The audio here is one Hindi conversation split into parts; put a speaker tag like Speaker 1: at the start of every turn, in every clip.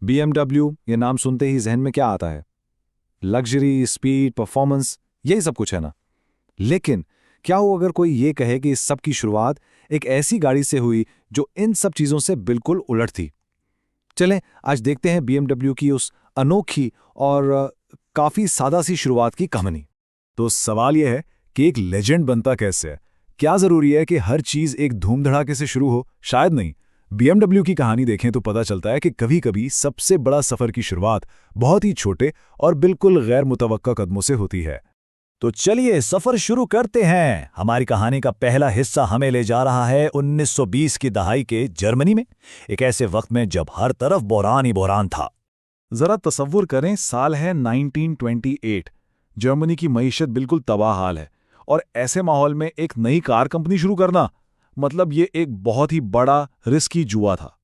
Speaker 1: BMW ये नाम सुनते ही जहन में क्या आता है? लग्जरी, स्पीड, परफॉर्मेंस, यही सब कुछ है ना। लेकिन क्या हो अगर कोई ये कहे कि इस सब की शुरुआत एक ऐसी गाड़ी से हुई जो इन सब चीजों से बिल्कुल उलट थी। चलें आज देखते हैं BMW की उस अनोखी और काफी सादा सी शुरुआत की कहानी।
Speaker 2: तो सवाल यह है कि एक लेजेंड बनता कैसे है? क्या जरूरी है कि हर चीज एक धूम धड़ाके से शुरू हो? शायद नहीं। BMW की कहानी देखें तो पता चलता है कि कभी-कभी सबसे बड़ा सफर की शुरुआत बहुत ही छोटे और बिल्कुल गैर मुतवक्का कदमों से होती है। तो चलिए सफर शुरू करते हैं। हमारी कहानी का पहला हिस्सा हमें ले जा रहा है 1920 की दहाई के जर्मनी में, एक ऐसे वक्त में जब हर तरफ बहरान ही बहरान था।
Speaker 3: जरा तसव्वुर करें, साल है 1928। जर्मनी की मईशत बिल्कुल तबाह हाल है और ऐसे माहौल में एक नई कार कंपनी शुरू करना, मतलब ये एक बहुत ही बड़ा रिस्की जुआ था।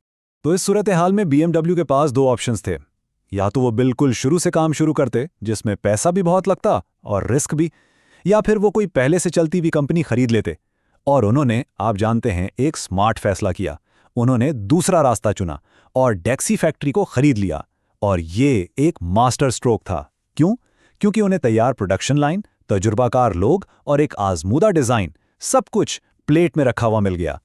Speaker 2: तो इस सूरत हाल में BMW के पास दो ऑप्शंस थे। या तो वो बिल्कुल शुरू से काम शुरू करते जिसमें पैसा भी बहुत लगता और रिस्क भी, या फिर वो कोई पहले से चलती हुई कंपनी खरीद लेते। और उन्होंने, आप जानते हैं, एक स्मार्ट फैसला किया। उन्होंने दूसरा रास्ता चुना और डेक्सी फैक्ट्री को खरीद लिया। और ये एक मास्टर स्ट्रोक था। क्यों? क्योंकि उन्हें तैयार प्रोडक्शन लाइन, तजुर्बाकार लोग और एक आजमूदा डिजाइन, सब कुछ प्लेट में रखा हुआ मिल गया।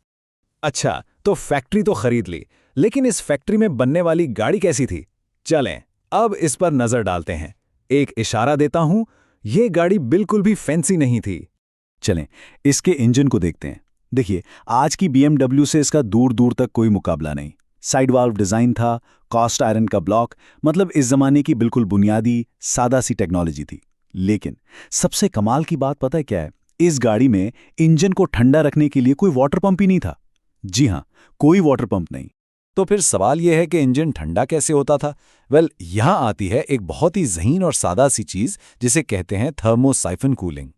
Speaker 2: अच्छा, तो फैक्ट्री तो खरीद ली, लेकिन इस फैक्ट्री में बनने वाली गाड़ी कैसी थी? चलें अब इस पर नजर डालते हैं। एक इशारा देता हूं, यह गाड़ी बिल्कुल भी फैंसी नहीं थी। चलें इसके इंजन को देखते हैं। देखिए, आज की BMW से इसका दूर दूर तक कोई मुकाबला नहीं। साइड वाल्व डिजाइन था, कास्ट आयरन का ब्लॉक, मतलब इस जमाने की बिल्कुल बुनियादी सादा सी टेक्नोलॉजी थी। लेकिन सबसे कमाल की बात पता है क्या है? इस गाड़ी में इंजन को ठंडा रखने के लिए कोई वाटर पंप ही नहीं था। जी हां, कोई वाटर पंप नहीं।
Speaker 1: तो फिर सवाल यह है कि इंजन ठंडा कैसे होता था? वेल, यहां आती है एक बहुत ही ज़हीन और सादा सी चीज जिसे कहते हैं थर्मोसाइफन कूलिंग।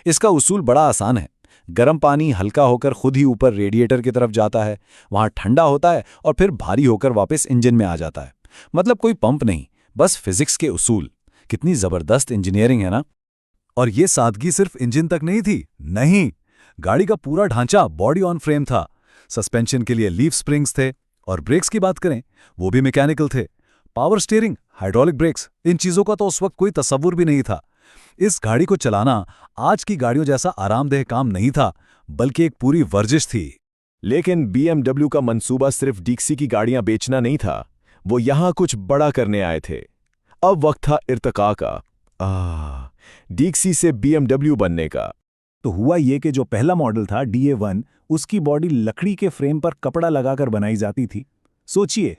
Speaker 1: इसका उसूल बड़ा आसान है। गर्म पानी हल्का होकर खुद ही ऊपर रेडिएटर की तरफ जाता है, वहां ठंडा होता है और फिर भारी होकर वापस इंजन में आ जाता है। मतलब कोई पंप नहीं, बस फिजिक्स के उसूल। कितनी जबरदस्त इंजीनियरिंग है ना।
Speaker 2: और ये सादगी सिर्फ इंजन तक नहीं थी। नहीं, गाड़ी का पूरा ढांचा बॉडी ऑन फ्रेम था। सस्पेंशन के लिए लीफ स्प्रिंग्स थे, और ब्रेक्स की बात करें वो भी मैकेनिकल थे। पावर स्टीयरिंग, हाइड्रोलिक ब्रेक्स, इन चीजों का तो उस वक्त कोई तसव्वुर भी नहीं था। इस गाड़ी को चलाना आज की गाड़ियों जैसा आरामदेह काम नहीं था, बल्कि एक पूरी वर्जिश थी।
Speaker 4: लेकिन BMW का मंसूबा सिर्फ डीक्सी की गाड़ियां बेचना नहीं था, वो यहां कुछ बड़ा करने आए थे। अब वक्त था इर्तिका का, डीक्सी से BMW बनने का।
Speaker 2: तो हुआ ये कि जो पहला मॉडल था DA1, उसकी बॉडी लकड़ी के फ्रेम पर कपड़ा लगाकर बनाई जाती थी। सोचिए,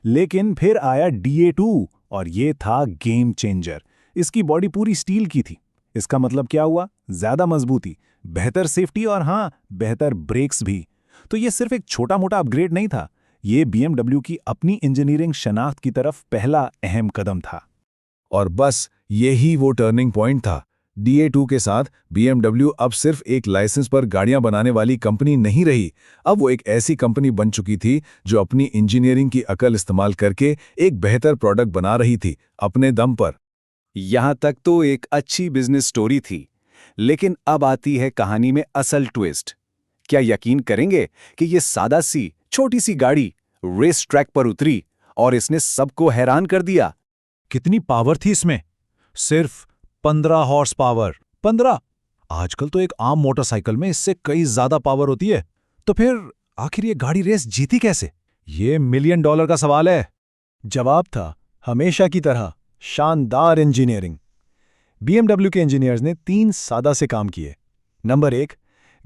Speaker 2: लेकिन फिर आया DA2 और ये था गेम चेंजर। इसकी बॉडी पूरी स्टील की थी। इसका मतलब क्या हुआ? ज्यादा मजबूती, बेहतर सेफ्टी और हाँ, बेहतर ब्रेक्स भी। तो ये सिर्फ एक छोटा मोटा अपग्रेड नहीं था, ये BMW की अपनी इंजीनियरिंग शनाख्त की तरफ पहला अहम कदम था।
Speaker 3: और बस यही वो टर्निंग पॉइंट था। DA2 के साथ BMW अब सिर्फ एक लाइसेंस पर गाड़ियां बनाने वाली कंपनी नहीं रही, अब वो एक ऐसी कंपनी बन चुकी थी जो अपनी इंजीनियरिंग की अकल इस्तेमाल करके एक बेहतर प्रोडक्ट बना रही थी अपने दम पर।
Speaker 1: यहां तक तो एक अच्छी बिजनेस स्टोरी थी, लेकिन अब आती है कहानी में असल ट्विस्ट। क्या यकीन करेंगे कि ये सादा सी छोटी सी गाड़ी रेस ट्रैक पर उतरी और इसने सबको हैरान कर दिया।
Speaker 2: कितनी पावर थी इसमें? सिर्फ 15 हॉर्स पावर। 15? आजकल तो एक आम मोटरसाइकिल में इससे कई ज्यादा पावर होती है। तो फिर आखिर ये गाड़ी रेस जीती कैसे? ये $1 मिलियन का सवाल है। जवाब था, हमेशा की तरह, शानदार इंजीनियरिंग। BMW के इंजीनियर्स ने 3 सादा से काम किए। नंबर 1,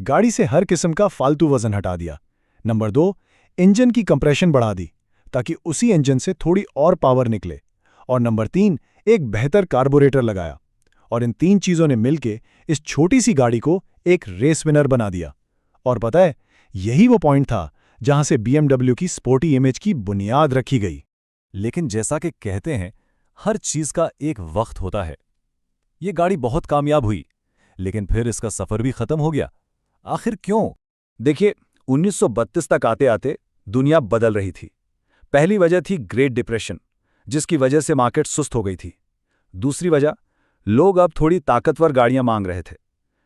Speaker 2: गाड़ी से हर किस्म का फालतू वजन हटा दिया। नंबर 2, इंजन की कंप्रेशन बढ़ा दी ताकि उसी इंजन से थोड़ी और पावर निकले। और नंबर 3, एक बेहतर कार्बोरेटर लगाया। और इन 3 चीजों ने मिलकर इस छोटी सी गाड़ी को एक रेस विनर बना दिया। और पता है, यही वो पॉइंट था जहां से BMW की स्पोर्टी इमेज की बुनियाद रखी गई।
Speaker 1: लेकिन जैसा कि कहते हैं, हर चीज का एक वक्त होता है। ये गाड़ी बहुत कामयाब हुई, लेकिन फिर इसका सफर भी खत्म हो गया। आखिर क्यों? देखिए, 1932 तक आते आते दुनिया बदल रही थी। पहली वजह थी ग्रेट डिप्रेशन, जिसकी वजह से मार्केट सुस्त हो गई थी। दूसरी वजह, लोग अब थोड़ी ताकतवर गाड़ियां मांग रहे थे।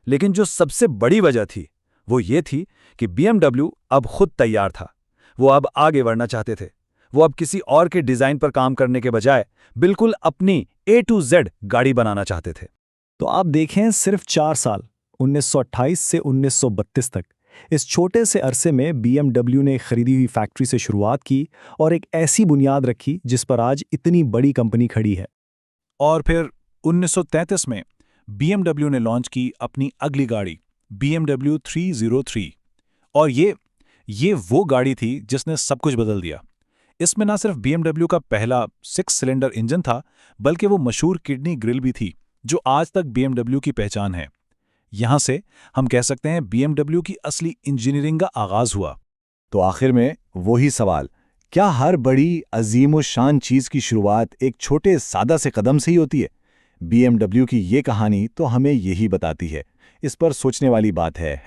Speaker 1: लेकिन जो सबसे बड़ी वजह थी वो ये थी कि BMW अब खुद तैयार था। वो अब आगे बढ़ना चाहते थे।
Speaker 2: वो अब किसी और के डिजाइन पर काम करने के बजाय बिल्कुल अपनी A to Z गाड़ी बनाना चाहते थे।
Speaker 1: तो आप देखें, सिर्फ 4 साल 1928 से 1932 तक इस छोटे से अरसे में BMW ने खरीदी हुई फैक्ट्री से शुरुआत की और एक ऐसी बुनियाद रखी जिस पर आज इतनी बड़ी कंपनी खड़ी है।
Speaker 2: और फिर 1933 में BMW ने लॉन्च की अपनी अगली गाड़ी BMW 303 और ये वो गाड़ी थी जिसने सब कुछ बदल दिया। इसमें ना सिर्फ BMW का पहला 6 सिलेंडर इंजन था, बल्कि वो मशहूर किडनी ग्रिल भी थी जो आज तक BMW की पहचान है। यहां से हम कह सकते हैं BMW की असली इंजीनियरिंग का आगाज हुआ।
Speaker 3: तो आखिर में वही सवाल, क्या हर बड़ी अजीम और शान चीज की शुरुआत एक छोटे सादा से कदम से ही होती है? BMW की ये कहानी तो हमें यही बताती है। इस पर सोचने वाली बात है ना?